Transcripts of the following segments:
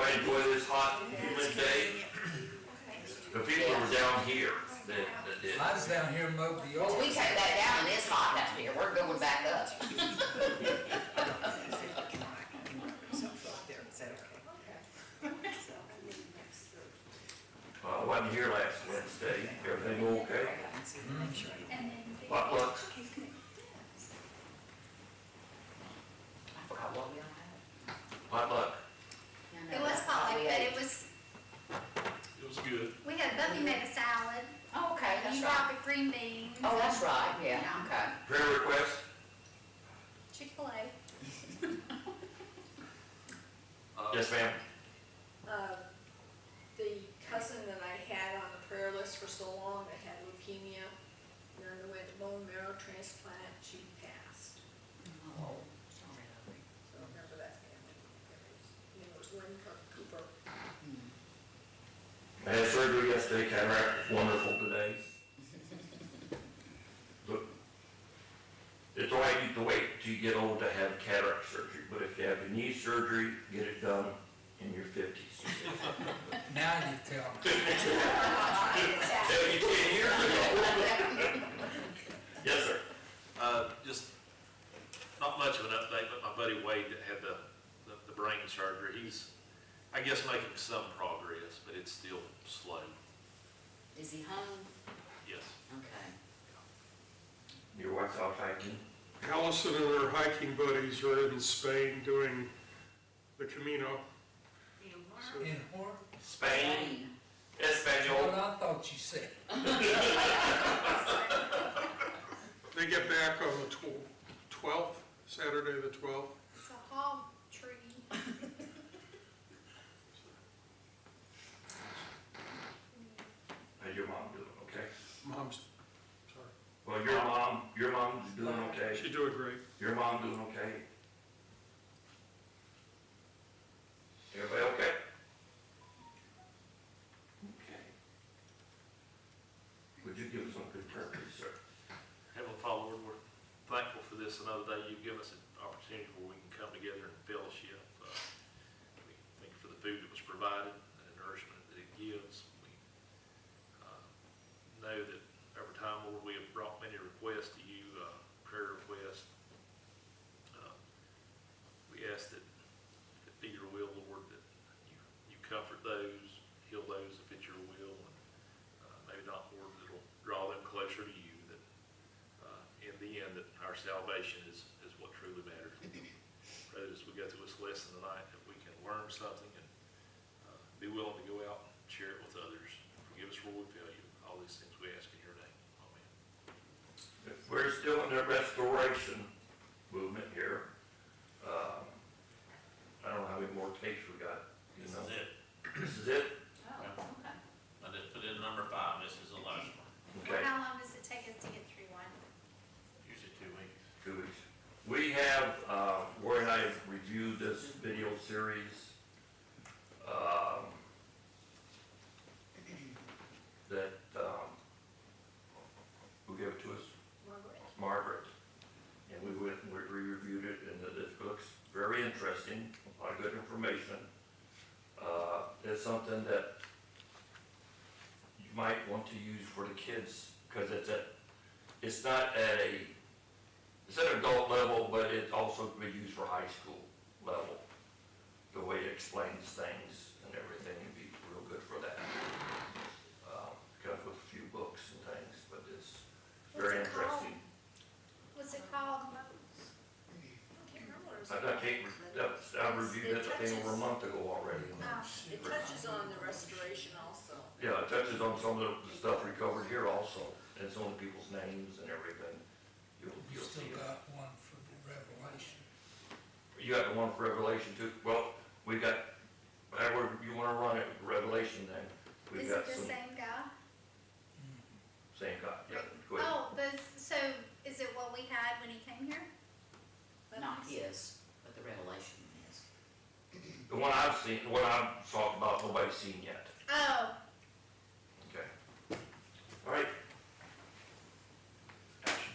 Everybody enjoy this hot, humid day? The people were down here that did. I was down here mowed the yard. Well, we take that down and it's hot down here, we're going back up. I wasn't here last Wednesday. Everything okay? What luck? I forgot what we all had. What luck? It was hot, but It was good. we had Buffy make a salad. Oh, okay, that's You right. brought the green beans. Oh, that's right, yeah, okay. Prayer request? Chick-fil-A. Yes, ma'am. The cousin that I had on the prayer list for so long, that had leukemia, and underwent a bone marrow transplant, she passed. Oh, sorry, lovely. So remember that family. It was Lynn Cooper. I had surgery yesterday, cataract, wonderful today. Look, it's all right to wait till you get old to have cataract surgery, but if you have a knee surgery, get it done in your 50s. Now you tell me. 10 years ago. Yes, sir. Just not much of an update, but my buddy Wade that had the brain surgery, he's, I guess, making some progress, but it's still slow. Is he home? Yes. Okay. Your wife's out hiking? Allison and her hiking buddies are in Spain doing the Camino. In where? Spain. What Espanol. I thought you said. They get back on the 12th, Saturday the 12th. It's a hog tree. How's your mom doing, okay? Mom's, sorry. Well, your mom's doing okay. She's doing great. Your mom doing okay? Everybody okay? Okay. Would you give us some good prayer, please, sir? Heavenly Father, Lord, we're thankful for this another day. You've given us an opportunity where we can come together and fellowship. We thank you for the food that was provided and the nourishment that it gives. We know that every time, Lord, we have brought many requests to you, prayer requests. We ask that if it be your will, Lord, that you comfort those, heal those if it's your will, and maybe not, Lord, that will draw them closer to you, that in the end, that our salvation is what truly matters. Pray that as we go through this lesson tonight, that we can learn something and be willing to go out and share it with others. Forgive us where we fail you. All these things we ask in your name. Amen. We're still in the restoration movement here. I don't know how many more tapes we got. This is it. This is it? Oh, okay. I just put in number 5, this is the last one. Okay. How long does it take us to get through one? Usually 2 weeks. 2 weeks. We have, Roy and I have reviewed this video series that, who gave it to us? Margaret. And we went and we reviewed it, and this looks very interesting, a lot of good information. It's something that you might want to use for the kids, because it's not at an adult level, but it also can be used for high school level. The way it explains things and everything would be real good for that. Comes with a few books and things, but it's very interesting. What's it called? I can't remember what it was. I reviewed it, I think, over a month ago already. It touches on the restoration also. Yeah, it touches on some of the stuff we covered here also, and some of the people's names and everything. You You'll see still it. got one for the Revelation. You got the one for Revelation too? Well, we got, however you want to run it, Revelation then. We Is got it the some, same guy? same guy, yeah, go ahead. Oh, so is it what we had when he came here? Not his, but the Revelation is. The one I've seen, the one I've talked about, nobody's seen yet. Oh, Okay. All right. Action.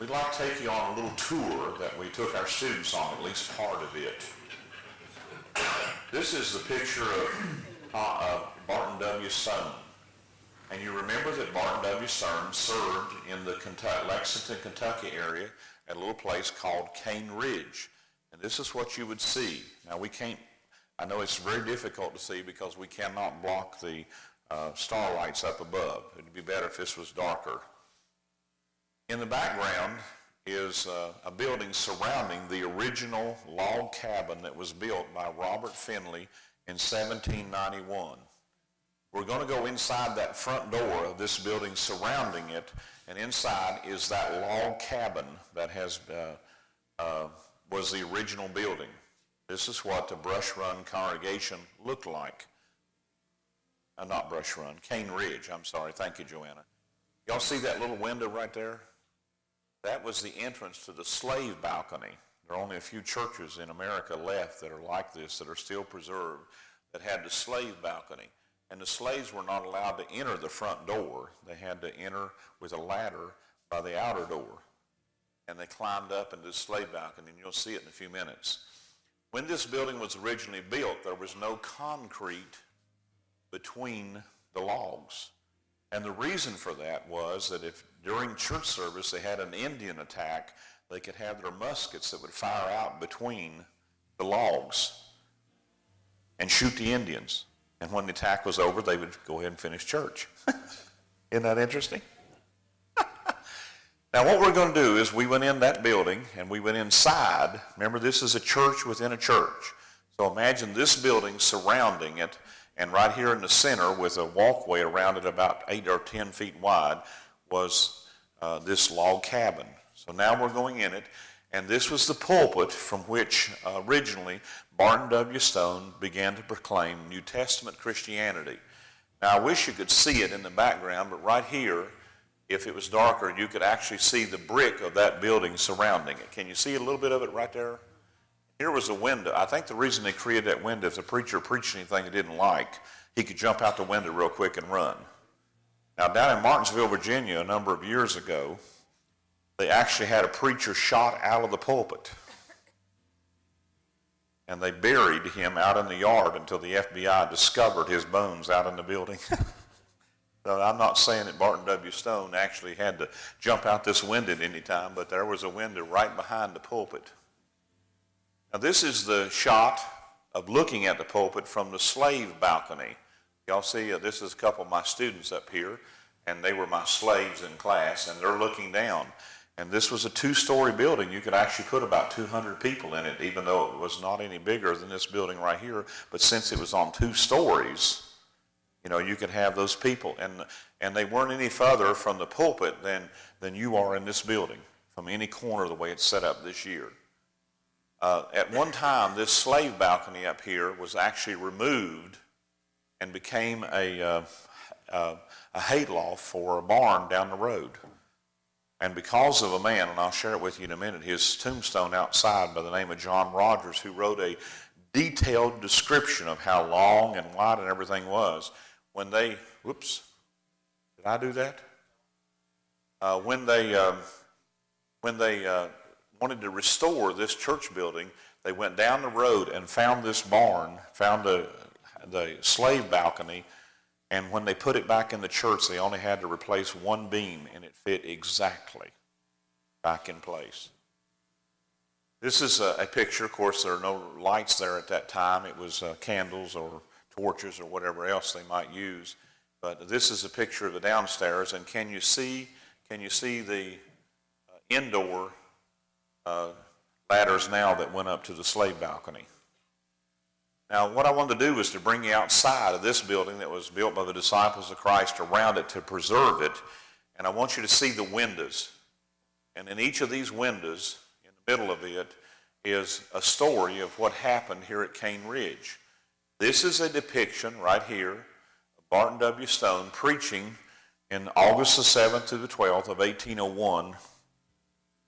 We we'd like to take you on a little tour that we took our students on, at least part of it. This is the picture of Barton W. Stone. And you remember that Barton W. Stone served in the Lexington, Kentucky area at a little place called Cane Ridge. And this is what you would see. Now we can't, I know it's very difficult to see because we cannot block the starlights up above. It'd be better if this was darker. In the background is a building surrounding the original log cabin that was built by Robert Finley in 1791. We're going to go inside that front door of this building surrounding it, and inside is that log cabin that has was the original building. This is what the Brush Run congregation looked like. Not Brush Run, Cane Ridge, I'm sorry. Thank you, Joanna. Y'all see that little window right there? That was the entrance to the slave balcony. There are only a few churches in America left that are like this, that are still preserved, that had the slave balcony. And the slaves were not allowed to enter the front door. They had to enter with a ladder by the outer door. And they climbed up into the slave balcony, and you'll see it in a few minutes. When this building was originally built, there was no concrete between the logs. And the reason for that was that if during church service they had an Indian attack, they could have their muskets that would fire out between the logs and shoot the Indians. And when the attack was over, they would go ahead and finish church. Isn't that interesting? Now what we're going to do is we went in that building and we went inside. Remember, this is a church within a church. So imagine this building surrounding it, and right here in the center with a walkway around it about 8 or 10 feet wide was this log cabin. So now we're going in it, and this was the pulpit from which originally Barton W. Stone began to proclaim New Testament Christianity. Now I wish you could see it in the background, but right here, if it was darker, you could actually see the brick of that building surrounding it. Can you see a little bit of it right there? Here was a window. I think the reason they created that window, if the preacher preached anything he didn't like, he could jump out the window real quick and run. Now down in Martinsville, Virginia, a number of years ago, they actually had a preacher shot out of the pulpit. And they buried him out in the yard until the FBI discovered his bones out in the building. So I'm not saying that Barton W. Stone actually had to jump out this window at any time, but there was a window right behind the pulpit. Now this is the shot of looking at the pulpit from the slave balcony. Y'all see, this is a couple of my students up here, and they were my slaves in class, and they're looking down. And this was a 2-story building. You could actually put about 200 people in it, even though it was not any bigger than this building right here. But since it was on 2 stories, you know, you could have those people. And they weren't any further from the pulpit than you are in this building, from any corner the way it's set up this year. At one time, this slave balcony up here was actually removed and became a hayloft for a barn down the road. And because of a man, and I'll share it with you in a minute, his tombstone outside by the name of John Rogers, who wrote a detailed description of how long and wide and everything was, when they, whoops, did I do that? When they wanted to restore this church building, they went down the road and found this barn, found the slave balcony, and when they put it back in the church, they only had to replace one beam, and it fit exactly back in place. This is a picture. Of course, there are no lights there at that time. It was candles or torches or whatever else they might use. But this is a picture of the downstairs, and can you see the indoor ladders now that went up to the slave balcony? Now, what I wanted to do was to bring you outside of this building that was built by the disciples of Christ around it to preserve it. And I want you to see the windows. And in each of these windows, in the middle of it, is a story of what happened here at Cane Ridge. This is a depiction right here of Barton W. Stone preaching in August the 7th to the 12th of 1801,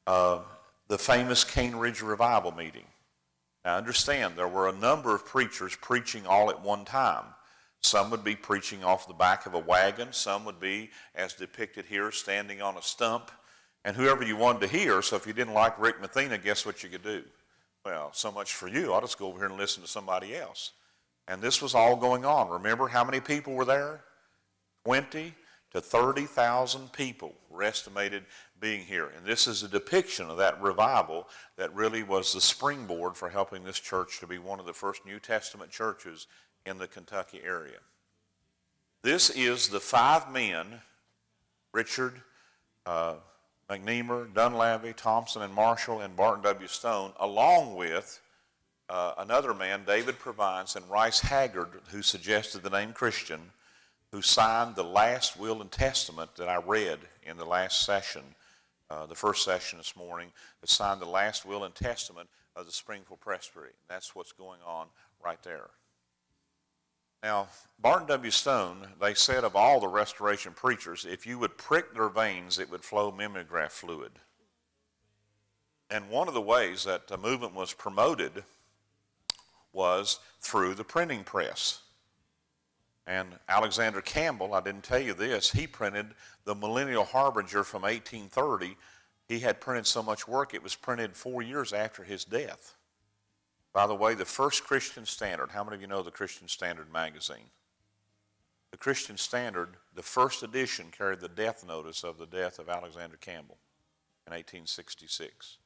the famous Cane Ridge Revival meeting. Now understand, there were a number of preachers preaching all at one time. Some would be preaching off the back of a wagon. Some would be, as depicted here, standing on a stump. and whoever you wanted to hear. So if you didn't like Rick Mathena, guess what you could do? Well, so much for you. I'll just go over here and listen to somebody else. And this was all going on. Remember how many people were there? 20 to 30,000 people were estimated being here. And this is a depiction of that revival that really was the springboard for helping this church to be one of the first New Testament churches in the Kentucky area. This is the 5 men, Richard, McNeamer, Dunlavy, Thompson, and Marshall, and Barton W. Stone, along with another man, David Provence, and Rice Haggard, who suggested the name Christian, who signed the last will and testament that I read in the last session, the first session this morning, that signed the last will and testament of the Springfield Presbytery. That's what's going on right there. Now, Barton W. Stone, they said of all the Restoration preachers, if you would prick their veins, it would flow mimeograph fluid. And one of the ways that the movement was promoted was through the printing press. And Alexander Campbell, I didn't tell you this, he printed the Millennial Harbinger from 1830. He had printed so much work, it was printed 4 years after his death. By the way, the first Christian Standard, how many of you know the Christian Standard magazine? The Christian Standard, the first edition, carried the death notice of the death of Alexander Campbell in 1866.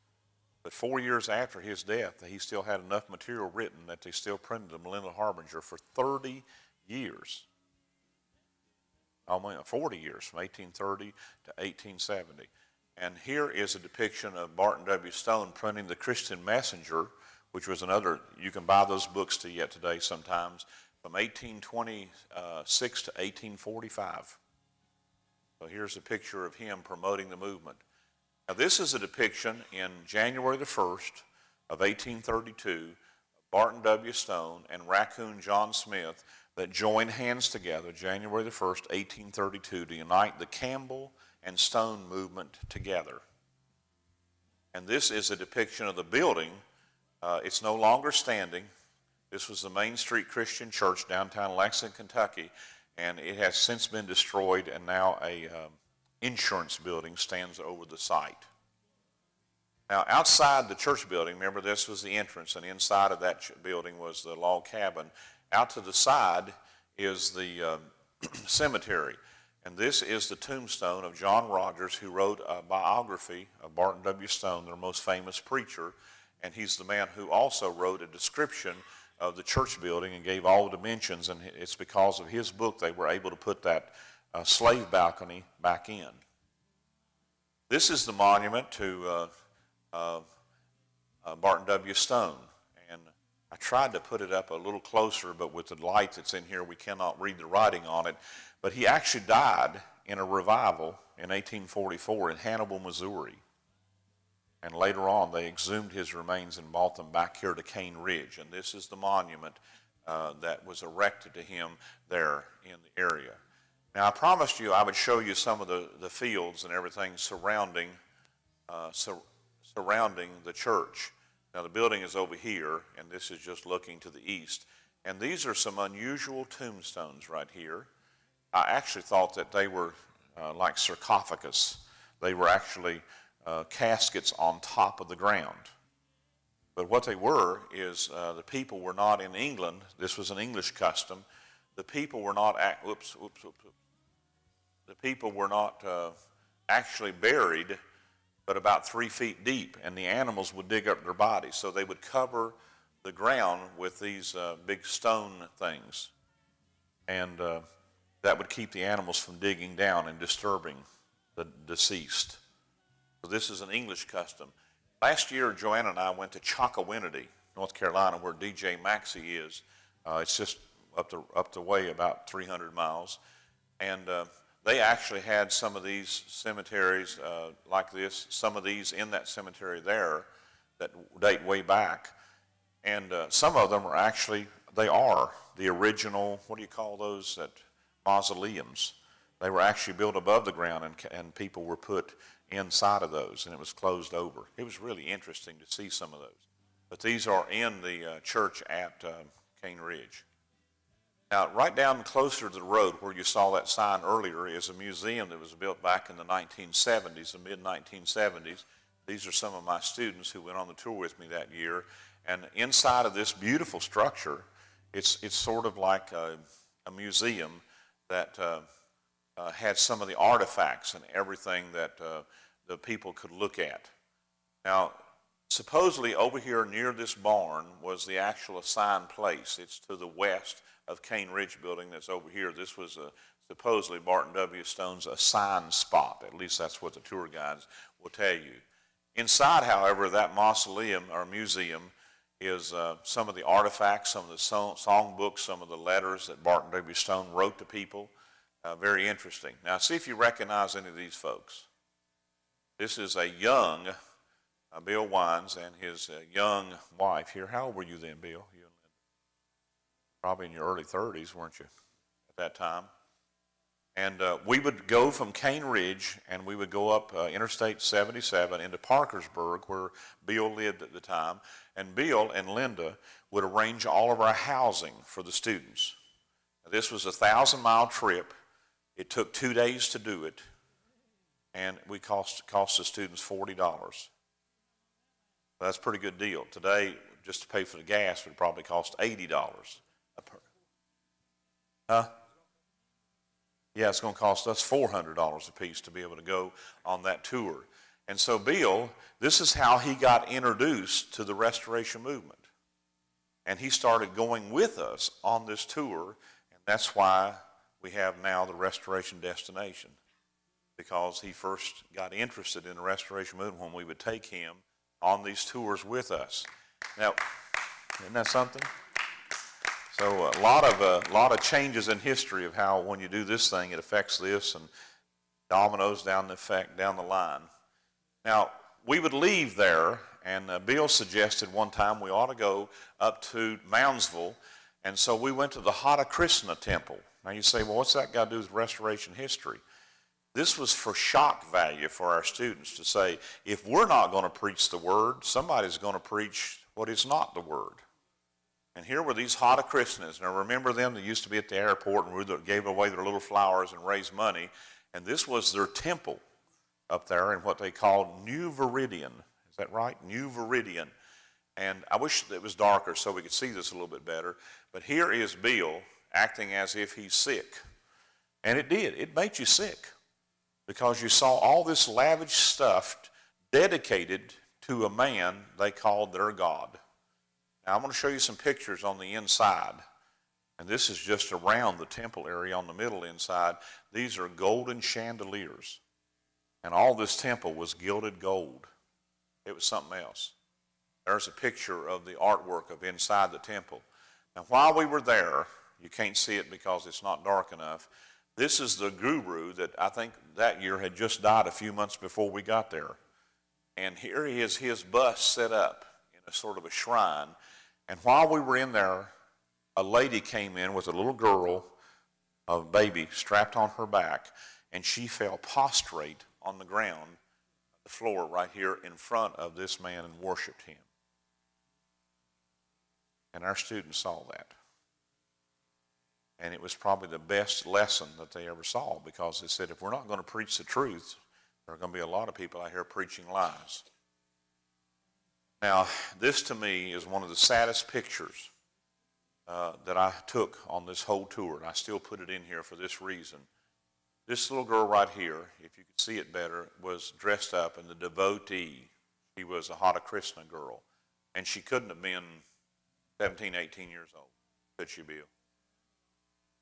But 4 years after his death, he still had enough material written that they still printed the Millennial Harbinger for 30 years. Almost 40 years, from 1830 to 1870. And here is a depiction of Barton W. Stone printing the Christian Messenger, which was another, you can buy those books to yet today sometimes, from 1826 to 1845. So here's a picture of him promoting the movement. Now this is a depiction in January the 1st of 1832, Barton W. Stone and Raccoon John Smith that joined hands together January the 1st, 1832 to unite the Campbell and Stone movement together. And this is a depiction of the building. It's no longer standing. This was the Main Street Christian Church downtown Lexington, Kentucky, and it has since been destroyed, and now a insurance building stands over the site. Now outside the church building, remember this was the entrance, and inside of that building was the log cabin. Out to the side is the cemetery, and this is the tombstone of John Rogers, who wrote a biography of Barton W. Stone, their most famous preacher, and he's the man who also wrote a description of the church building and gave all the dimensions, and it's because of his book they were able to put that slave balcony back in. This is the monument to Barton W. Stone, and I tried to put it up a little closer, but with the light that's in here we cannot read the writing on it, but he actually died in a revival in 1844 in Hannibal, Missouri. And later on, they exhumed his remains and brought them back here to Cane Ridge. And this is the monument that was erected to him there in the area. Now, I promised you I would show you some of the fields and everything surrounding the church. Now, the building is over here, and this is just looking to the east. And these are some unusual tombstones right here. I actually thought that they were like sarcophagus. They were actually caskets on top of the ground. But what they were is the people were not in England. This was an English custom. The people were not the people were not actually buried, but about 3 feet deep, and the animals would dig up their bodies. So they would cover the ground with these big stone things, and that would keep the animals from digging down and disturbing the deceased. So this is an English custom. Last year, Joanna and I went to Chocowinity, North Carolina, where DJ Maxey is. It's just up the way about 300 miles. And they actually had some of these cemeteries like this, some of these in that cemetery there that date way back. And some of them are actually, they are the original, what do you call those, that mausoleums. They were actually built above the ground, and people were put inside of those, and it was closed over. It was really interesting to see some of those. But these are in the church at Cane Ridge. Now, right down closer to the road where you saw that sign earlier is a museum that was built back in the 1970s, the mid-1970s. These are some of my students who went on the tour with me that year. And inside of this beautiful structure, it's sort of like a museum that had some of the artifacts and everything that the people could look at. Now, supposedly over here near this barn was the actual assigned place. It's to the west of Cane Ridge building that's over here. This was supposedly Barton W. Stone's assigned spot. At least that's what the tour guides will tell you. Inside, however, that mausoleum or museum is some of the artifacts, some of the song books, some of the letters that Barton W. Stone wrote to people. Very interesting. Now, see if you recognize any of these folks. This is a young Bill Wines and his young wife here. How old were you then, Bill? You and Linda? Probably in your early 30s, weren't you, at that time? And we would go from Cane Ridge, and we would go up Interstate 77 into Parkersburg, where Bill lived at the time. And Bill and Linda would arrange all of our housing for the students. Now, this was a 1,000-mile trip. It took 2 days to do it, and we cost the students $40. That's a pretty good deal. Today, just to pay for the gas would probably cost $80. Huh? Yeah, it's going to cost us $400 a piece to be able to go on that tour. And so Bill, this is how he got introduced to the Restoration Movement. And he started going with us on this tour, and that's why we have now the Restoration Destination, because he first got interested in the Restoration Movement when we would take him on these tours with us. Now, isn't that something? So a lot of changes in history of how when you do this thing, it affects this, and dominoes down the line. Now, we would leave there, and Bill suggested one time we ought to go up to Moundsville, and so we went to the Hare Krishna temple. Now you say, well, what's that got to do with restoration history? This was for shock value for our students to say, if we're not going to preach the word, somebody's going to preach what is not the word. And here were these Hare Krishnas. Now remember them? They used to be at the airport and gave away their little flowers and raised money. And this was their temple up there in what they called New Viridian. Is that right? New Viridian. And I wish it was darker so we could see this a little bit better. But here is Bill acting as if he's sick. And it did. It made you sick because you saw all this lavish stuff dedicated to a man they called their God. Now, I'm going to show you some pictures on the inside. And this is just around the temple area on the middle inside. These are golden chandeliers. And all this temple was gilded gold. It was something else. There's a picture of the artwork of inside the temple. Now, while we were there, you can't see it because it's not dark enough. This is the guru that I think that year had just died a few months before we got there. And here is his bust set up in a sort of a shrine. And while we were in there, a lady came in with a little girl, a baby, strapped on her back, and she fell prostrate on the ground, the floor right here in front of this man and worshiped him. And our students saw that. And it was probably the best lesson that they ever saw, because they said, if we're not going to preach the truth, there are going to be a lot of people out here preaching lies. Now, this to me is one of the saddest pictures that I took on this whole tour, and I still put it in here for this reason. This little girl right here, if you could see it better, was dressed up in the devotee. She was a Hare Krishna girl, and she couldn't have been 17, 18 years old, could she, Bill?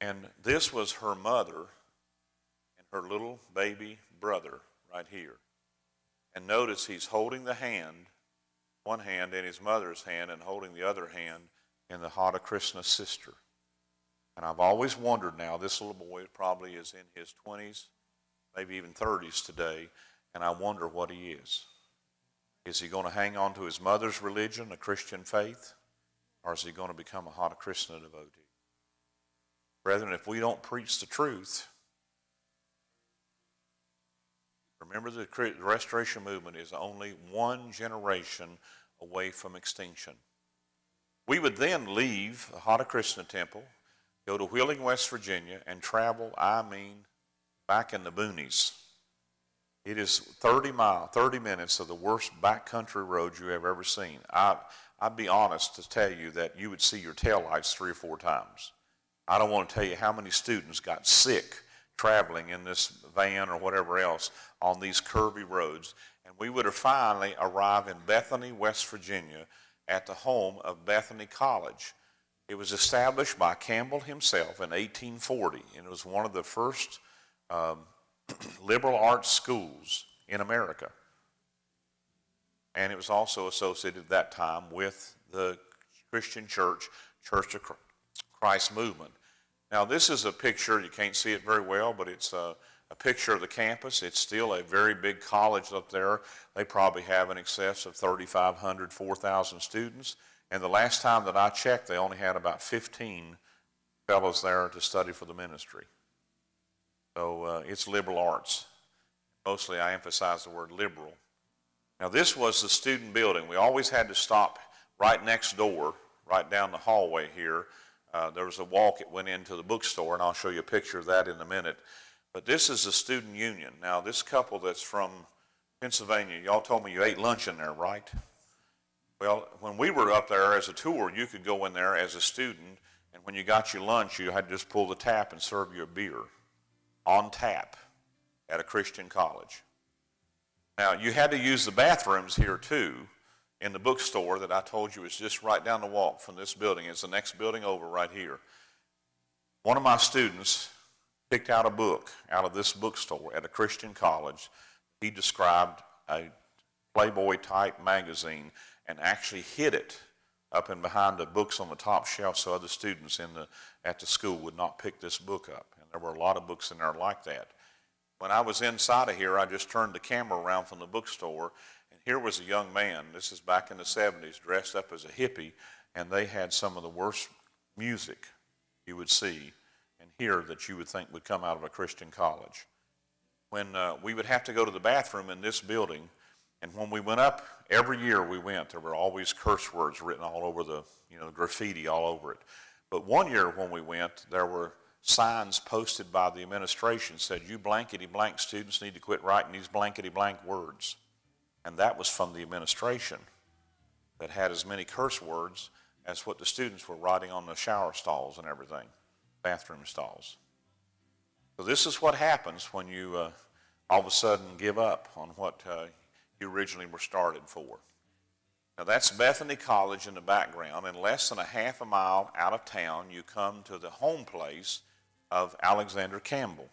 And this was her mother and her little baby brother right here. And notice he's holding the hand, one hand in his mother's hand, and holding the other hand in the Hare Krishna sister. And I've always wondered now, this little boy probably is in his 20s, maybe even 30s today, and I wonder what he is. Is he going to hang on to his mother's religion, a Christian faith, or is he going to become a Hare Krishna devotee? Brethren, if we don't preach the truth, remember the Restoration Movement is only one generation away from extinction. We would then leave the Hare Krishna temple, go to Wheeling, West Virginia, and travel, I mean, back in the boonies. It is 30 minutes of the worst backcountry roads you have ever seen. I'd be honest to tell you that you would see your taillights 3 or 4 times. I don't want to tell you how many students got sick traveling in this van or whatever else on these curvy roads. And we would have finally arrived in Bethany, West Virginia, at the home of Bethany College. It was established by Campbell himself in 1840, and it was one of the first liberal arts schools in America. And it was also associated at that time with the Christian Church, Church of Christ movement. Now, this is a picture, you can't see it very well, but it's a picture of the campus. It's still a very big college up there. They probably have in excess of 3,500, 4,000 students. And the last time that I checked, they only had about 15 fellows there to study for the ministry. So it's liberal arts. Mostly I emphasize the word liberal. Now, this was the student building. We always had to stop right next door, right down the hallway here. There was a walk that went into the bookstore, and I'll show you a picture of that in a minute. But this is the student union. Now, this couple that's from Pennsylvania, y'all told me you ate lunch in there, right? Well, when we were up there as a tour, you could go in there as a student, and when you got your lunch, you had to just pull the tap and serve you a beer on tap at a Christian college. Now, you had to use the bathrooms here, too, in the bookstore that I told you was just right down the walk from this building. It's the next building over right here. One of my students picked out a book out of this bookstore at a Christian college. He described a Playboy-type magazine and actually hid it up and behind the books on the top shelf so other students at the school would not pick this book up. And there were a lot of books in there like that. When I was inside of here, I just turned the camera around from the bookstore, and here was a young man, this is back in the 70s, dressed up as a hippie, and they had some of the worst music you would see and hear that you would think would come out of a Christian college. When we would have to go to the bathroom in this building, and when we went up, every year we went, there were always curse words written all over the, graffiti all over it. But one year when we went, there were signs posted by the administration said, you blankety blank students need to quit writing these blankety blank words. And that was from the administration that had as many curse words as what the students were writing on the shower stalls and everything, bathroom stalls. So this is what happens when you all of a sudden give up on what you originally were started for. Now that's Bethany College in the background, and less than a half a mile out of town you come to the home place of Alexander Campbell.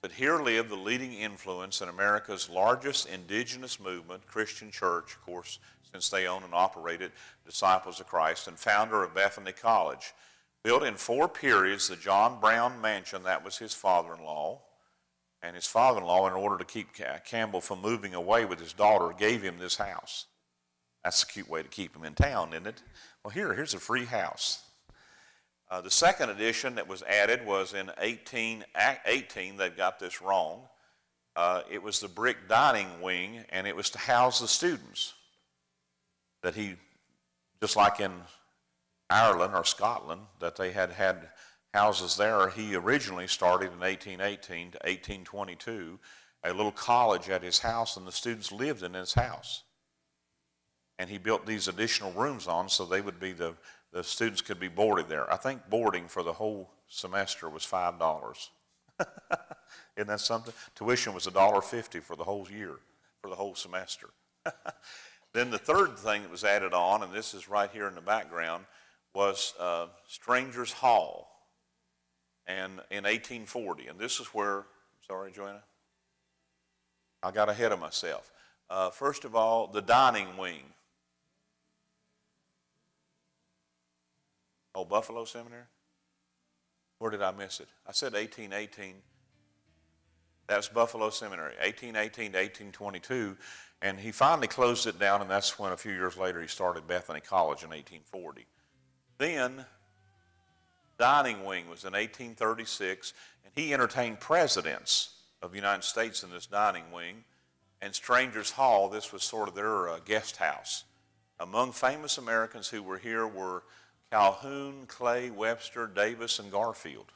But here lived the leading influence in America's largest indigenous movement, Christian Church, of course, since they own and operated Disciples of Christ, and founder of Bethany College. Built in 4 periods, the John Brown Mansion, that was his father-in-law. And his father-in-law, in order to keep Campbell from moving away with his daughter, gave him this house. That's a cute way to keep him in town, isn't it? Well, here's a free house. The second edition that was added was in 1818. They've got this wrong. It was the brick dining wing, and it was to house the students. That he, just like in Ireland or Scotland, that they had houses there. He originally started in 1818 to 1822 a little college at his house, and the students lived in his house. And he built these additional rooms on so they would be the students could be boarded there. I think boarding for the whole semester was $5. Isn't that something? Tuition was $1.50 for the whole year, for the whole semester. Then the third thing that was added on, and this is right here in the background, was Strangers Hall, and in 1840. And this is where, sorry, Joanna, I got ahead of myself. First of all, the dining wing. Oh, Buffalo Seminary? Where did I miss it? I said 1818. That's Buffalo Seminary, 1818 to 1822. And he finally closed it down, and that's when a few years later he started Bethany College in 1840. Then dining wing was in 1836, and he entertained presidents of the United States in this dining wing. And Strangers Hall, this was sort of their guest house. Among famous Americans who were here were Calhoun, Clay, Webster, Davis, and Garfield.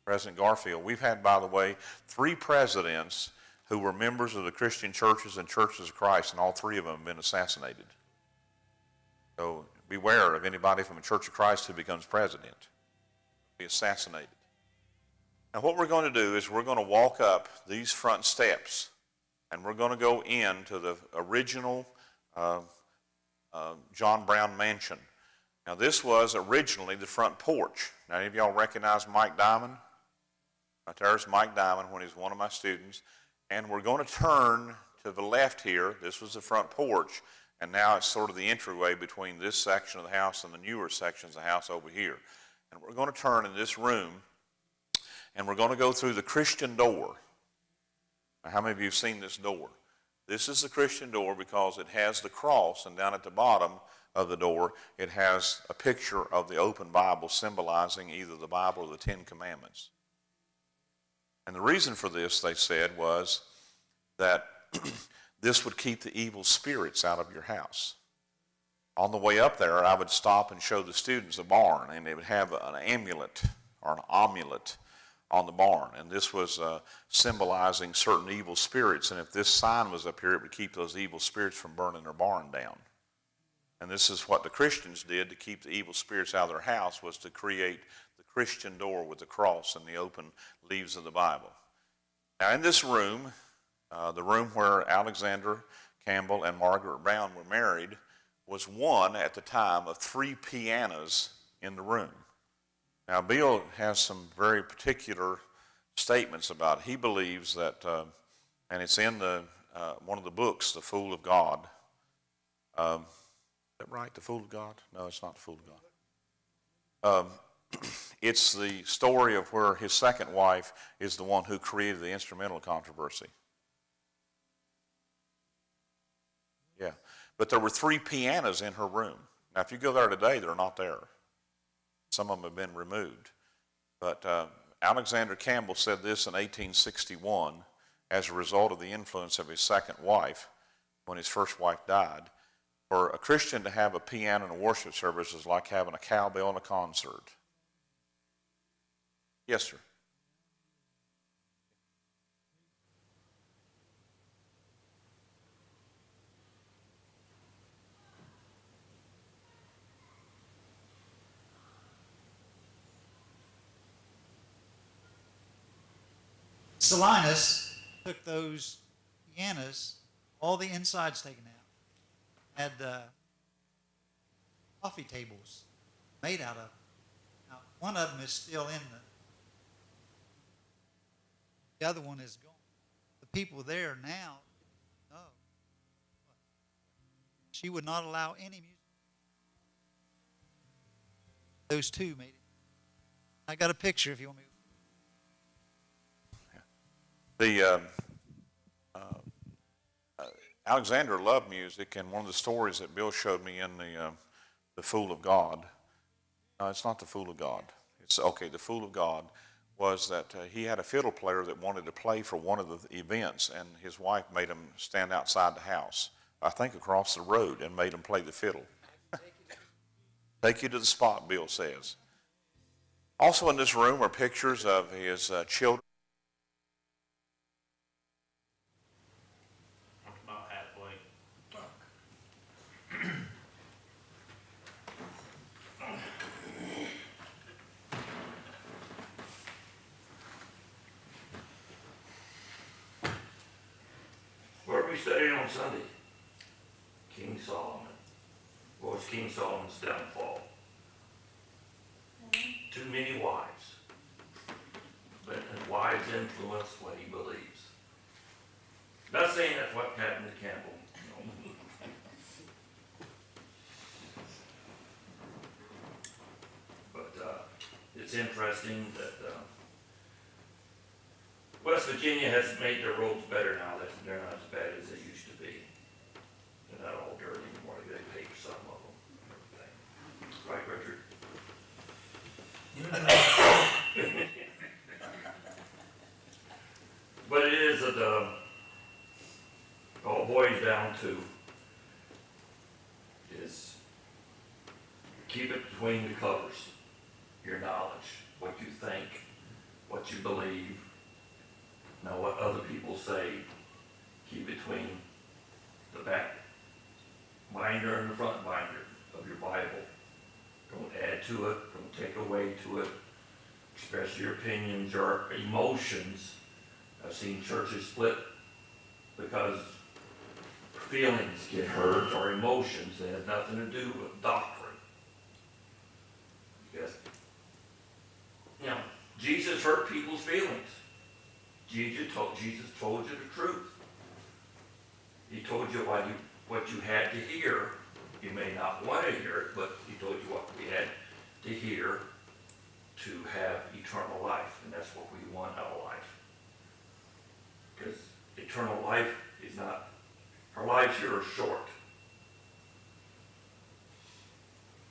President Garfield. We've had, by the way, 3 presidents who were members of the Christian churches and churches of Christ, and all 3 of them have been assassinated. So beware of anybody from a Church of Christ who becomes president. Be assassinated. Now what we're going to do is we're going to walk up these front steps, and we're going to go into the original John Brown mansion. Now this was originally the front porch. Now any of y'all recognize Mike Diamond? Right there's Mike Diamond when he was one of my students. And we're going to turn to the left here. This was the front porch. And now it's sort of the entryway between this section of the house and the newer sections of the house over here. And we're going to turn in this room, and we're going to go through the Christian door. Now, how many of you have seen this door? This is the Christian door because it has the cross, and down at the bottom of the door, it has a picture of the open Bible symbolizing either the Bible or the 10 Commandments. And the reason for this, they said, was that this would keep the evil spirits out of your house. On the way up there, I would stop and show the students the barn, and they would have an amulet or an omulet on the barn. And this was symbolizing certain evil spirits. And if this sign was up here, it would keep those evil spirits from burning their barn down. And this is what the Christians did to keep the evil spirits out of their house, was to create the Christian door with the cross and the open leaves of the Bible. Now in this room, the room where Alexander Campbell and Margaret Brown were married, was one at the time of 3 pianos in the room. Now Bill has some very particular statements about it. He believes that, and it's in one of the books, The Fool of God. Is that right, The Fool of God? No, it's not The Fool of God. It's the story of where his second wife is the one who created the instrumental controversy. Yeah, but there were 3 pianos in her room. Now, if you go there today, they're not there. Some of them have been removed. But Alexander Campbell said this in 1861 as a result of the influence of his second wife when his first wife died. For a Christian to have a piano in a worship service is like having a cowbell in a concert. Yes, sir. Salinas took those pianos, all the insides taken out, had coffee tables made out of them. Now, one of them is still in the other one is gone. The people there now know. She would not allow any music. Those 2 made it. I got a picture if you want me to. Alexander loved music, and one of the stories that Bill showed me in the Fool of God. No, it's not The Fool of God. It's okay. The Fool of God was that he had a fiddle player that wanted to play for one of the events, and his wife made him stand outside the house, I think across the road, and made him play the fiddle. Take you to the spot, Bill says. Also in this room are pictures of his children. About halfway. Where are we studying on Sunday? King Solomon. What was King Solomon's downfall? Too many wives. And wives influence what he believes. Not saying that's what happened to Campbell. No. But it's interesting that West Virginia has made their roads better now. They're not as bad as they used to be. They're not all dirt anymore. They pave some of them and everything. Right, Richard? But it is all boils down to is keep it between the covers, your knowledge, what you think, what you believe. Now, what other people say, keep between the back binder and the front binder of your Bible. Don't add to it, don't take away to it. Express your opinions, your emotions. I've seen churches split because feelings get hurt or emotions that have nothing to do with doctrine. Yes. You know, Jesus hurt people's feelings. Jesus told you the truth. He told you what you had to hear. You may not want to hear it, but he told you what we had to hear to have eternal life, and that's what we want out of life. Because eternal life is not, our lives here are short.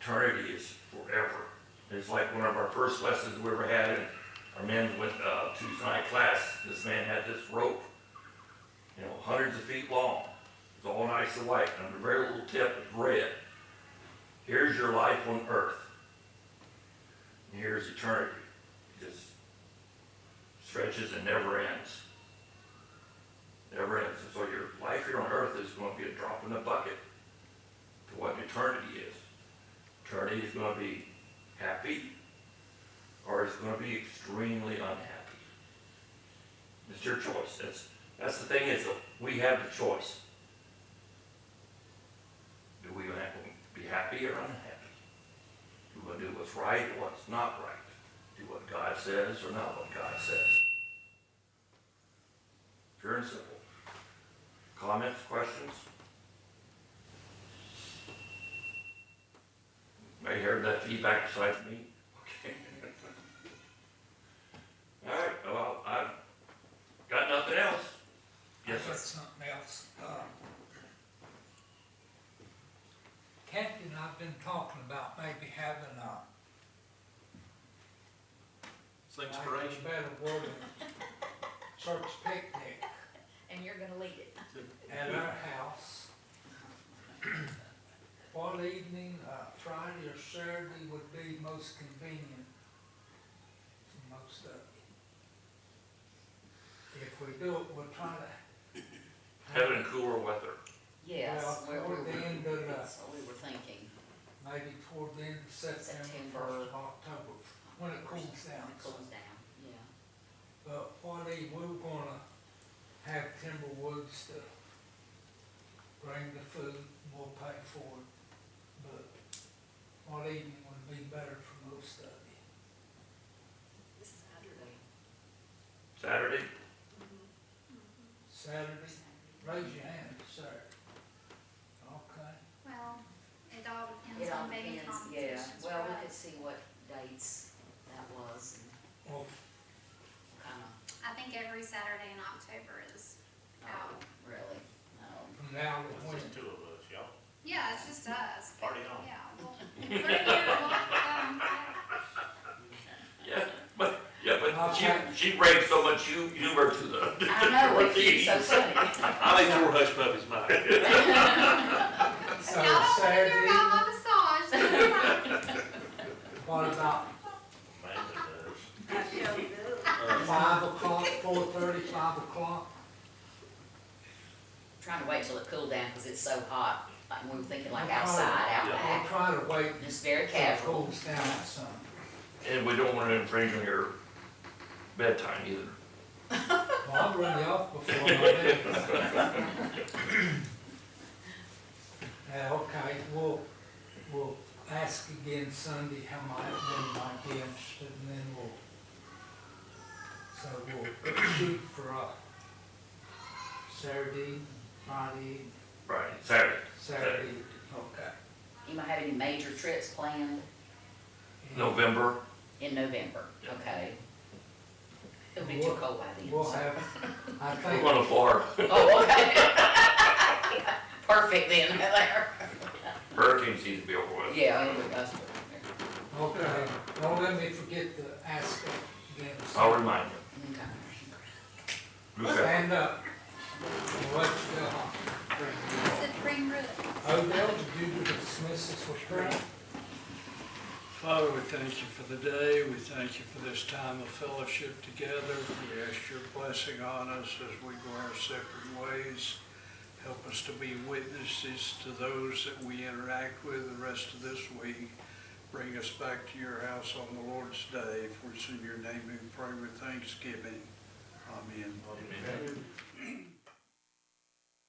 Eternity is forever. It's like one of our first lessons we ever had, and our men went Tuesday night class. This man had this rope, you know, hundreds of feet long. It's all nice and white, and on the very little tip is red. Here's your life on earth. And here's eternity. It just stretches and never ends. Never ends. And so your life here on earth is going to be a drop in the bucket to what eternity is. Eternity is going to be happy, or it's going to be extremely unhappy. It's your choice. That's the thing is, we have the choice. Do we want to be happy or unhappy? Do we want to do what's right or what's not right? Do what God says or not what God says? Pure and simple. Comments, questions? May hear that feedback besides me? Okay. All right, well, I've got nothing else. Yes, I got sir. something else. Kathy and I've been talking about maybe having a, Inspiration. better word, church picnic And you're gonna lead it. at our house. What evening, Friday or Saturday would be most convenient for most of you? If we do it, we'll try to. Have it in cooler weather. Yes, Well, toward the end of the, so we were thinking, maybe toward the end of September, September. 1st of October, when it cools down. when it cools down, yeah. But what we were gonna have Timberwoods to bring the food, we'll pay for it. But what evening would be better for most of you? This Saturday. Saturday? Saturday? Raise your hand, sir. Okay. Well, it all depends It all on baby depends, yeah, competitions well, for we could us. see what dates that was and Well, kinda, I think every Saturday in October is out. really, no. from now to It's when? just two of us, y'all. Yeah, it's just us. Party on. Yeah, well, we're here, we'll, Yeah, but she raised so much humor to the. I know, to it's the- so funny. I think poor hush puppies might. So y'all don't wanna hear Saturday, about my massage, that's fine. what about Amanda does. 5 o'clock, 4:30, 5 o'clock? Trying to wait till it cooled down, cause it's so hot, like, we were thinking like We'll try to- outside, out We'll back, try to wait just very till it casual. cools down some. And we don't want to infringe on your bedtime either. Well, I'll run you off before my day. Okay, we'll ask again Sunday how might be interested, and then we'll shoot for a Saturday, Friday, Right, Saturday. Saturday, okay. You might have any major trips planned November. in November, Yeah. okay? It'll be too cold by then. We'll so. have, I We're think, going to Florida. Oh, okay. Perfect then, there. Hurricane season to be over with. Yeah, it'll be us. okay, don't let me forget to ask again. I'll remind Okay. you. Okay. Stand up. What you got? It's a bring root. Odell, did you dismiss us with prayer? Father, we thank you for the day. We thank you for this time of fellowship together. We ask your blessing on us as we go our separate ways. Help us to be witnesses to those that we interact with the rest of this week. Bring us back to your house on the Lord's day. For it's in your name we pray with thanksgiving. Amen.